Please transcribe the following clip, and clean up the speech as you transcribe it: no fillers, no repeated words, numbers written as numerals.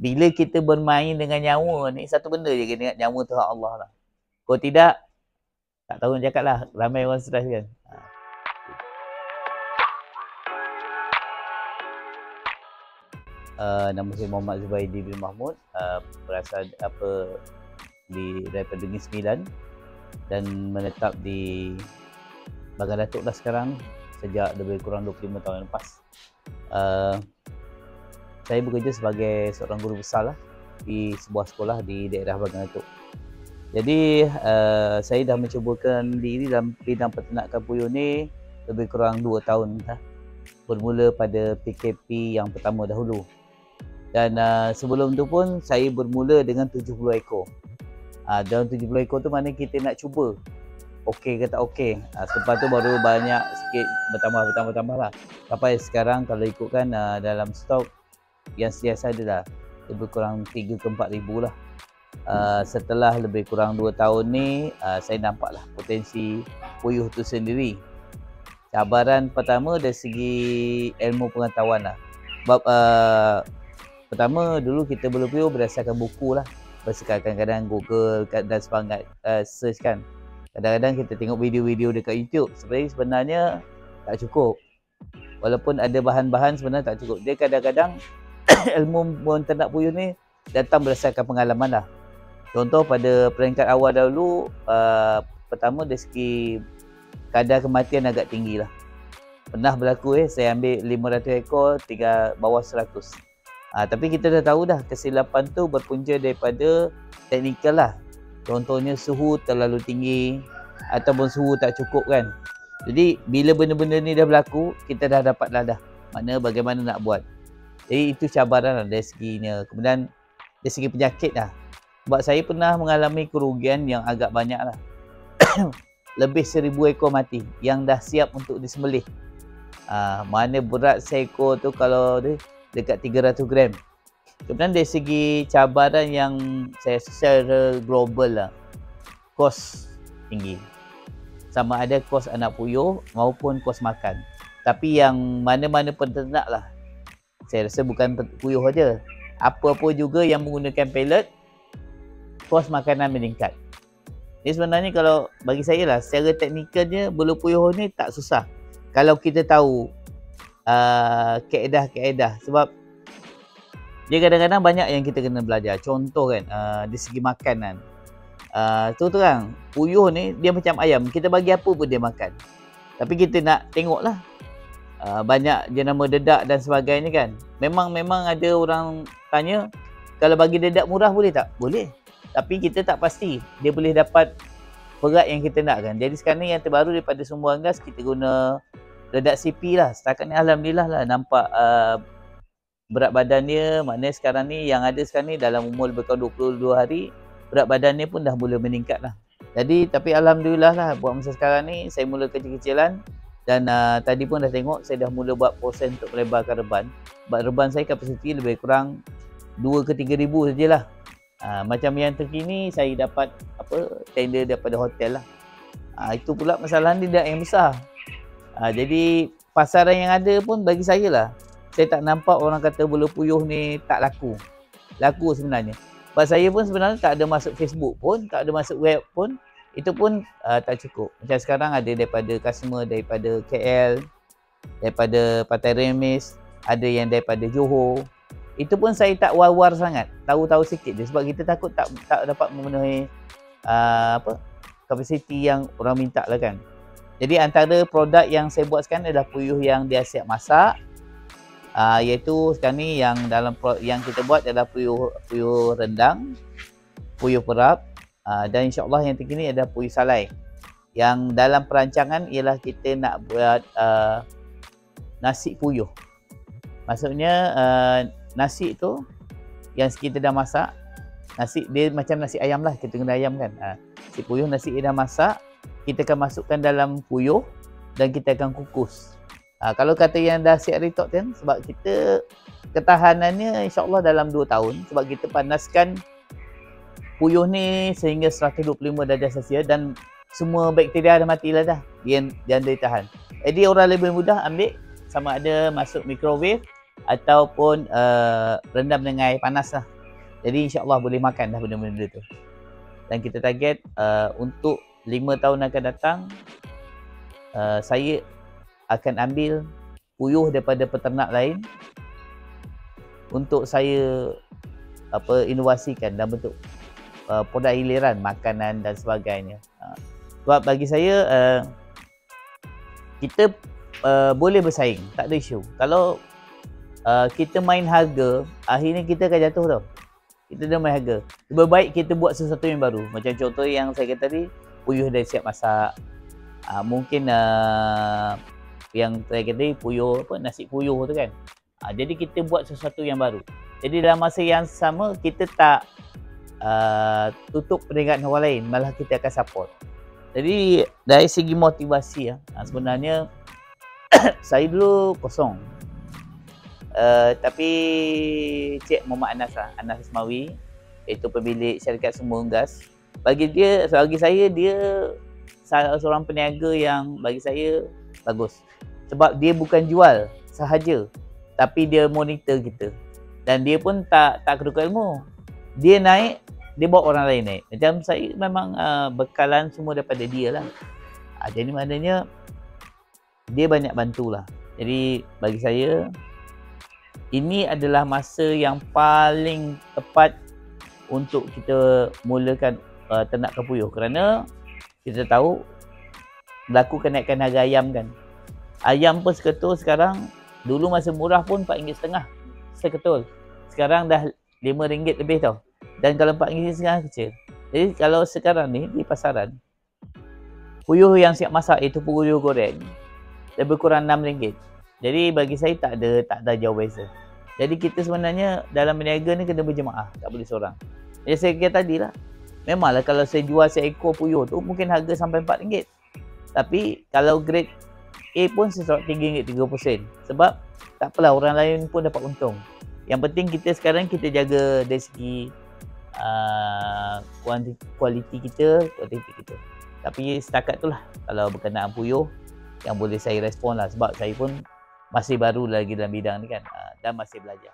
bila kita bermain dengan nyawa ni, satu benda je kena ingat, nyawa tu hak Allah lah. Kalau tidak, tak tahu nak cakap lah, ramai orang stres kan. Nama saya Muhammad Zubaidi bin Mahmud, berasal daripada Negeri Sembilan dan menetap di Bagan Datuk dah sekarang sejak lebih kurang 25 tahun lepas. Saya bekerja sebagai seorang guru besar lah di sebuah sekolah di daerah Bagan Datuk. Jadi saya dah mencubakan diri dalam bidang peternakan puyuh ni lebih kurang 2 tahun dah. Bermula pada PKP yang pertama dahulu. Dan sebelum tu pun saya bermula dengan 70 ekor. Dalam 70 ekor tu mana kita nak cuba okey ke tak okey. Selepas tu baru banyak sikit bertambah lah. Sampai sekarang kalau ikutkan dalam stok yang sentiasa ada dah lebih kurang 3 ke 4 ribu lah. Setelah lebih kurang 2 tahun ni saya nampaklah potensi puyuh tu sendiri. Cabaran pertama dari segi ilmu pengetahuan lah. Sebab pertama dulu kita berpuyuh berdasarkan buku lah. Berdasarkan kadang-kadang Google dan sebangat search kan. Kadang-kadang kita tengok video-video dekat YouTube. Sebenarnya tak cukup. Walaupun ada bahan-bahan sebenarnya tak cukup. Dia kadang-kadang ilmu menternak puyuh ni datang berdasarkan pengalaman lah. Contoh pada peringkat awal dahulu, pertama dari segi kadar kematian agak tinggi lah. Pernah berlaku saya ambil 500 ekor, bawah 100. Tapi kita dah tahu dah kesilapan tu berpunca daripada teknikal lah. Contohnya suhu terlalu tinggi ataupun suhu tak cukup kan. Jadi bila benda-benda ni dah berlaku, kita dah dapat dah makna bagaimana nak buat. Jadi itu cabaran lah dari seginya. Kemudian dari segi penyakit lah. Sebab saya pernah mengalami kerugian yang agak banyak lah. Lebih 1000 ekor mati yang dah siap untuk disembelih. Mana berat seekor tu kalau dia dekat 300 gram. Kemudian dari segi cabaran yang saya secara global lah, kos tinggi. Sama ada kos anak puyuh maupun kos makan. Tapi yang mana-mana peternak lah, saya rasa bukan puyuh saja. Apa-apa juga yang menggunakan pellet, kos makanan meningkat. Ini sebenarnya kalau bagi saya lah, secara teknikalnya bulu puyuh ni tak susah. Kalau kita tahu kaedah-kaedah. Sebab dia kadang-kadang banyak yang kita kena belajar. Contoh kan, dari segi makanan. Terang, puyuh ni dia macam ayam. Kita bagi apa pun dia makan. Tapi kita nak tengok lah. Banyak jenama dedak dan sebagainya kan. Memang ada orang tanya, kalau bagi dedak murah boleh tak? Boleh. Tapi kita tak pasti dia boleh dapat berat yang kita nak kan. Jadi sekarang ni yang terbaru daripada Sumber Gas, kita guna dedak CP lah. Setakat ni alhamdulillah lah nampak berat badan dia. Maknanya sekarang ni yang ada sekarang ni dalam umur lebih kurang 22 hari, berat badan dia pun dah mula meningkat lah. Jadi tapi alhamdulillah lah buat masa sekarang ni saya mula kecil-kecilan. Dan tadi pun dah tengok saya dah mula buat proses untuk melebarkan reban. Sebab reban saya kapasiti lebih kurang 2 ke 3 ribu sajalah. Macam yang terkini saya dapat tender daripada hotel lah. Itu pula masalah ni tidak yang besar. Jadi pasaran yang ada pun bagi saya lah, saya tak nampak orang kata bulu puyuh ni tak laku. Laku sebenarnya. Sebab saya pun sebenarnya tak ada masuk Facebook pun, tak ada masuk web pun. Itu pun tak cukup. Macam sekarang ada daripada customer daripada KL, daripada Pantai Remis, ada yang daripada Johor. Itu pun saya tak war-war sangat. Tahu-tahu sikit je sebab kita takut tak dapat memenuhi kapasiti yang orang minta lah kan. Jadi antara produk yang saya buat sekarang adalah puyuh yang dia siap masak. Iaitu sekarang ni yang yang kita buat adalah puyuh rendang, puyuh perap, dan insya-Allah yang terkini adalah puyuh salai. Yang dalam perancangan ialah kita nak buat nasi puyuh. Maksudnya nasi tu yang kita dah masak, nasi dia macam nasi ayam lah, kita guna ayam kan. Nasi puyuh, nasi dia dah masak, kita akan masukkan dalam puyuh dan kita akan kukus. Kalau kata yang dah siap retok kan, sebab kita ketahanannya insya-Allah dalam 2 tahun, sebab kita panaskan puyuh ni sehingga 125 darjah Celsius dan semua bakteria dah matilah dah. Dia boleh tahan. Jadi orang lebih mudah ambil sama ada masuk microwave ataupun rendam dengan air panas lah. Jadi insya-Allah boleh makan dah benda-benda tu. Dan kita target untuk 5 tahun akan datang, saya akan ambil puyuh daripada peternak lain untuk saya inovasikan dalam bentuk produk hiliran, makanan dan sebagainya. Sebab bagi saya kita boleh bersaing, tak ada isu. Kalau kita main harga, akhirnya kita akan jatuh tau. Kita dah main harga. Lebih baik kita buat sesuatu yang baru. Macam contoh yang saya kata tadi, puyuh dah siap masak. Mungkin yang saya kata tadi, puyuh nasi puyuh tu kan. Jadi kita buat sesuatu yang baru. Jadi dalam masa yang sama, kita tak tutup perniagaan orang lain, malah kita akan support. Jadi dari segi motivasi sebenarnya saya dulu kosong. Tapi Cik Muhammad Anas Ismawi, iaitu pemilik syarikat Sumber Gas, bagi saya dia salah seorang peniaga yang bagi saya bagus. Sebab dia bukan jual sahaja, tapi dia monitor kita. Dan dia pun tak kedua ilmu. Dia naik, dia bawa orang lain naik. Macam saya memang bekalan semua daripada dia lah. Jadi maknanya dia banyak bantulah. Jadi bagi saya ini adalah masa yang paling tepat untuk kita mulakan ternakan puyuh, kerana kita tahu berlaku kenaikan harga ayam kan. Ayam pun seketul sekarang, dulu masa murah pun RM4.5 seketul. Sekarang dah RM5 lebih tau. Dan kalau RM4 sekarang kecil. Jadi kalau sekarang ni di pasaran, puyuh yang siap masak itu puyuh goreng lebih kurang RM6. Jadi bagi saya tak ada jauh beza. Jadi kita sebenarnya dalam berniaga ni kena berjemaah, tak boleh seorang. Jadi saya kata tadi lah, memanglah kalau saya jual seekor puyuh tu mungkin harga sampai RM4. Tapi kalau grade A pun sesuatu RM3.30. Sebab tak apalah, orang lain pun dapat untung. Yang penting kita sekarang kita jaga dari segi kualiti kita. Tapi setakat tu lah kalau berkenaan puyuh yang boleh saya respon lah, sebab saya pun masih baru lagi dalam bidang ni kan, dan masih belajar.